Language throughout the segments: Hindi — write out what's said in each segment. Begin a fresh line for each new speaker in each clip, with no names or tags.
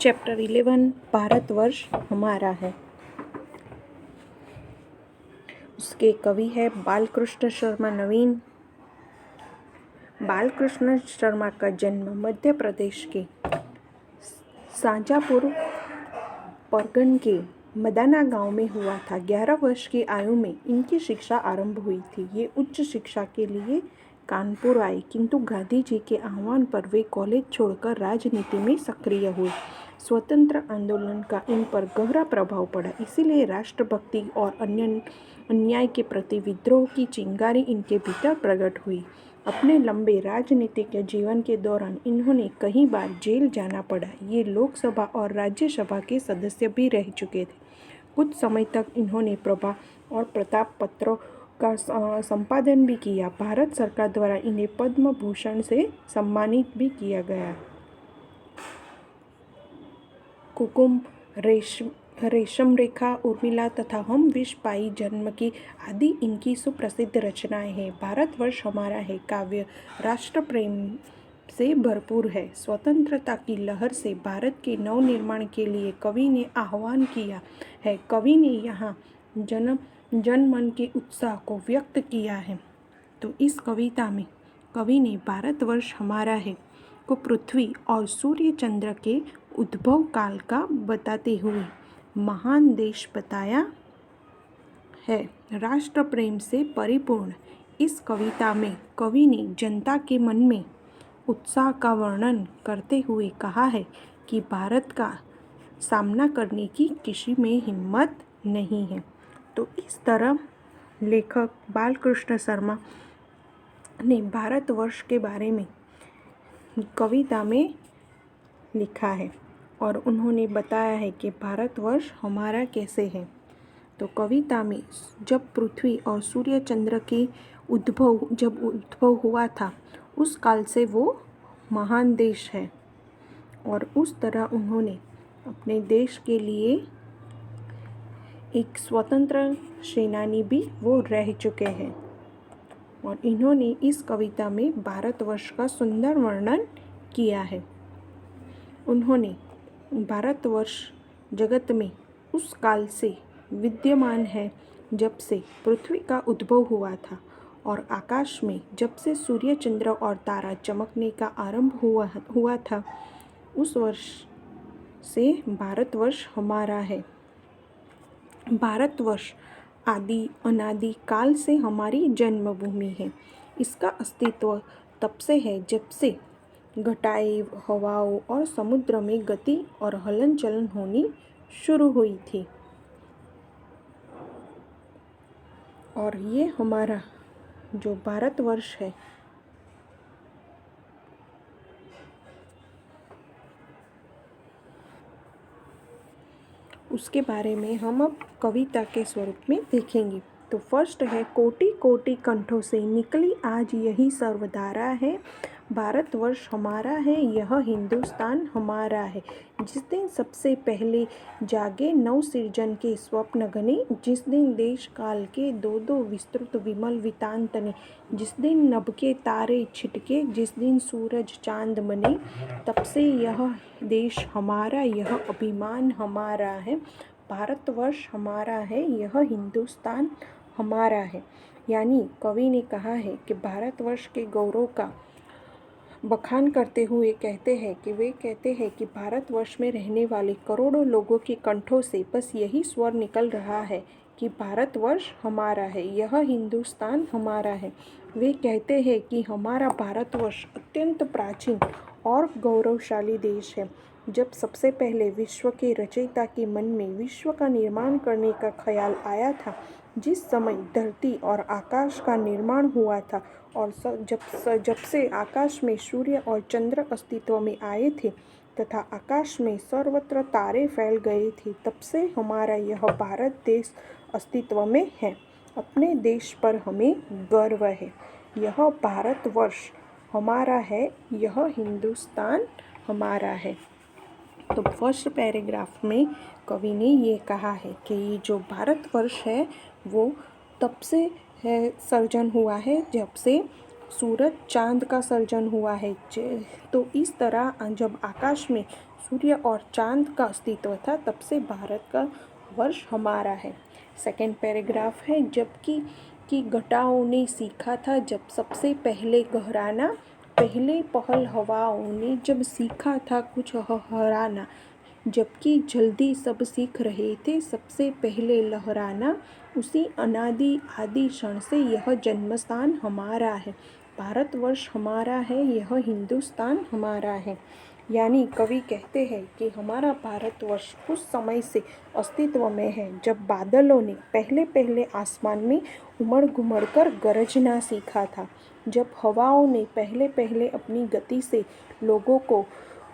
चैप्टर 11 भारतवर्ष हमारा है। उसके कवि है बालकृष्ण शर्मा नवीन। बालकृष्ण शर्मा का जन्म मध्य प्रदेश के शाजापुर परगन के मदाना गांव में हुआ था। 11 वर्ष की आयु में इनकी शिक्षा आरंभ हुई थी। ये उच्च शिक्षा के लिए कानपुर आए, किंतु गांधी जी के आह्वान पर वे कॉलेज छोड़कर राजनीति में सक्रिय हुए। स्वतंत्र आंदोलन का इन पर गहरा प्रभाव पड़ा, इसीलिए राष्ट्रभक्ति और अन्याय के प्रति विद्रोह की चिंगारी इनके भीतर प्रकट हुई। अपने लंबे राजनीतिक जीवन के दौरान इन्होंने कई बार जेल जाना पड़ा। ये लोकसभा और राज्यसभा के सदस्य भी रह चुके थे। कुछ समय तक इन्होंने प्रभा और प्रताप पत्रों का संपादन भी किया। भारत सरकार द्वारा इन्हें पद्म भूषण से सम्मानित भी किया गया। कुकुम, रेशम रेखा, उर्मिला तथा हम विष पाई जन्म की आदि इनकी सुप्रसिद्ध रचनाएं हैं। भारतवर्ष हमारा है काव्य राष्ट्र प्रेम से भरपूर है। स्वतंत्रता की लहर से भारत के नवनिर्माण के लिए कवि ने आह्वान किया है। कवि ने यहाँ जनमन के उत्साह को व्यक्त किया है। तो इस कविता में कवि ने भारतवर्ष हमारा है को पृथ्वी और सूर्य चंद्र के उद्भव काल का बताते हुए महान देश बताया है, राष्ट्र प्रेम से परिपूर्ण। इस कविता में कवि ने जनता के मन में उत्साह का वर्णन करते हुए कहा है कि भारत का सामना करने की किसी में हिम्मत नहीं है। तो इस तरह लेखक बालकृष्ण शर्मा ने भारतवर्ष के बारे में कविता में लिखा है और उन्होंने बताया है कि भारतवर्ष हमारा कैसे है। तो कविता में जब पृथ्वी और सूर्य चंद्र के उद्भव हुआ था, उस काल से वो महान देश है और उस तरह उन्होंने अपने देश के लिए एक स्वतंत्र सेनानी भी वो रह चुके हैं और इन्होंने इस कविता में भारतवर्ष का सुंदर वर्णन किया है। उन्होंने भारतवर्ष जगत में उस काल से विद्यमान है जब से पृथ्वी का उद्भव हुआ था और आकाश में जब से सूर्य चंद्र और तारा चमकने का आरंभ हुआ था, उस वर्ष से भारतवर्ष हमारा है। भारतवर्ष आदि अनादि काल से हमारी जन्मभूमि है। इसका अस्तित्व तब से है जब से घटाएं, हवाओं और समुद्र में गति और हलन चलन होनी शुरू हुई थी। और ये हमारा जो भारतवर्ष है उसके बारे में हम अब कविता के स्वरूप में देखेंगे। तो फर्स्ट है कोटि कोटि कंठों से निकली आज यही सर्वधारा है। भारतवर्ष हमारा है, यह हिंदुस्तान हमारा है। जिस दिन सबसे पहले जागे नव सृजन के स्वप्न गने, जिस दिन देश काल के दो दो विस्तृत विमल वितांत ने, जिस दिन नभ के तारे छिटके, जिस दिन सूरज चांद बने, तब से यह देश हमारा, यह अभिमान हमारा है। भारतवर्ष हमारा है, यह हिंदुस्तान हमारा है। यानी कवि ने कहा है कि भारतवर्ष के गौरव का बखान करते हुए कहते हैं कि भारतवर्ष में रहने वाले करोड़ों लोगों के कंठों से बस यही स्वर निकल रहा है कि भारतवर्ष हमारा है, यह हिंदुस्तान हमारा है। वे कहते हैं कि हमारा भारतवर्ष अत्यंत प्राचीन और गौरवशाली देश है। जब सबसे पहले विश्व के रचयिता के मन में विश्व का निर्माण करने का ख्याल आया था, जिस समय धरती और आकाश का निर्माण हुआ था और जब से आकाश में सूर्य और चंद्र अस्तित्व में आए थे तथा आकाश में सर्वत्र तारे फैल गए थे, तब से हमारा यह भारत देश अस्तित्व में है। अपने देश पर हमें गर्व है। यह भारतवर्ष हमारा है, यह हिंदुस्तान हमारा है। तो फर्स्ट पैराग्राफ में कवि ने ये कहा है कि ये जो भारतवर्ष है वो तब से है सर्जन हुआ है जब से सूरज चांद का सर्जन हुआ है। तो इस तरह जब आकाश में सूर्य और चांद का अस्तित्व था, तब से भारत का वर्ष हमारा है। सेकंड पैराग्राफ है, जबकि कि घटाओं ने सीखा था जब सबसे पहले गहराना, पहले पहल हवाओं ने जब सीखा था कुछ हराना, जबकि जल्दी सब सीख रहे थे सबसे पहले लहराना, उसी अनादि आदि क्षण से यह जन्मस्थान हमारा है। भारतवर्ष हमारा है, यह हिंदुस्तान हमारा है। यानी कवि कहते हैं कि हमारा भारतवर्ष उस समय से अस्तित्व में है जब बादलों ने पहले पहले आसमान में उमड़ घुमड़ कर गरजना सीखा था, जब हवाओं ने पहले पहले अपनी गति से लोगों को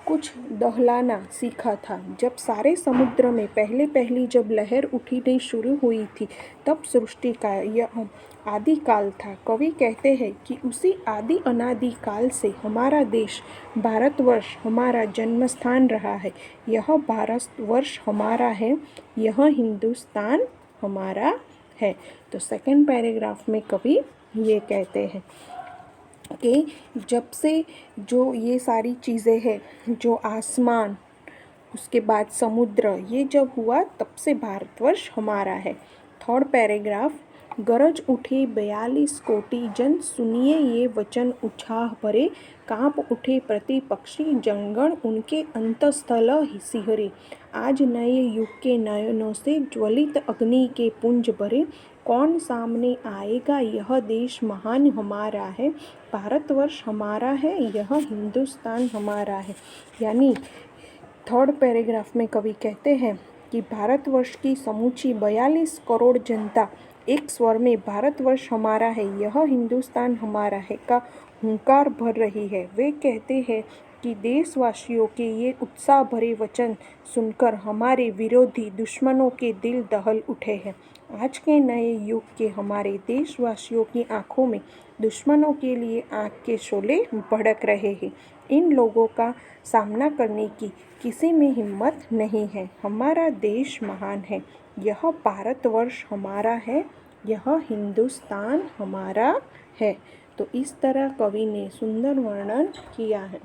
कुछ दहलाना सीखा था, जब सारे समुद्र में पहले पहली जब लहर उठनी शुरू हुई थी, तब सृष्टि का यह आदिकाल था। कवि कहते हैं कि उसी आदि अनादि काल से हमारा देश भारतवर्ष हमारा जन्म स्थान रहा है। यह भारतवर्ष हमारा है, यह हिंदुस्तान हमारा है। तो सेकंड पैराग्राफ में कवि ये कहते हैं कि जब से जो ये सारी चीज़ें हैं, जो आसमान, उसके बाद समुद्र, ये जब हुआ तब से भारतवर्ष हमारा है। थर्ड पैराग्राफ, गरज उठे 42 कोटि जन, सुनिए ये वचन उत्साह भरे, कांप उठे प्रति पक्षी जनगण, उनके अंतस्थल सिहरे। आज नए युग के नयनों से ज्वलित अग्नि के पुंज भरे, कौन सामने आएगा यह देश महान हमारा है। भारतवर्ष हमारा है, यह हिंदुस्तान हमारा है। यानी थर्ड पैराग्राफ में कवि कहते हैं कि भारतवर्ष की समूची 42 करोड़ जनता एक स्वर में भारतवर्ष हमारा है, यह हिंदुस्तान हमारा है का हुंकार भर रही है। वे कहते हैं कि देशवासियों के ये उत्साह भरे वचन सुनकर हमारे विरोधी दुश्मनों के दिल दहल उठे हैं। आज के नए युग के हमारे देशवासियों की आंखों में दुश्मनों के लिए आंख के शोले भड़क रहे हैं। इन लोगों का सामना करने की किसी में हिम्मत नहीं है। हमारा देश महान है, यह भारतवर्ष हमारा है, यह हिंदुस्तान हमारा है। तो इस तरह कवि ने सुंदर वर्णन किया है।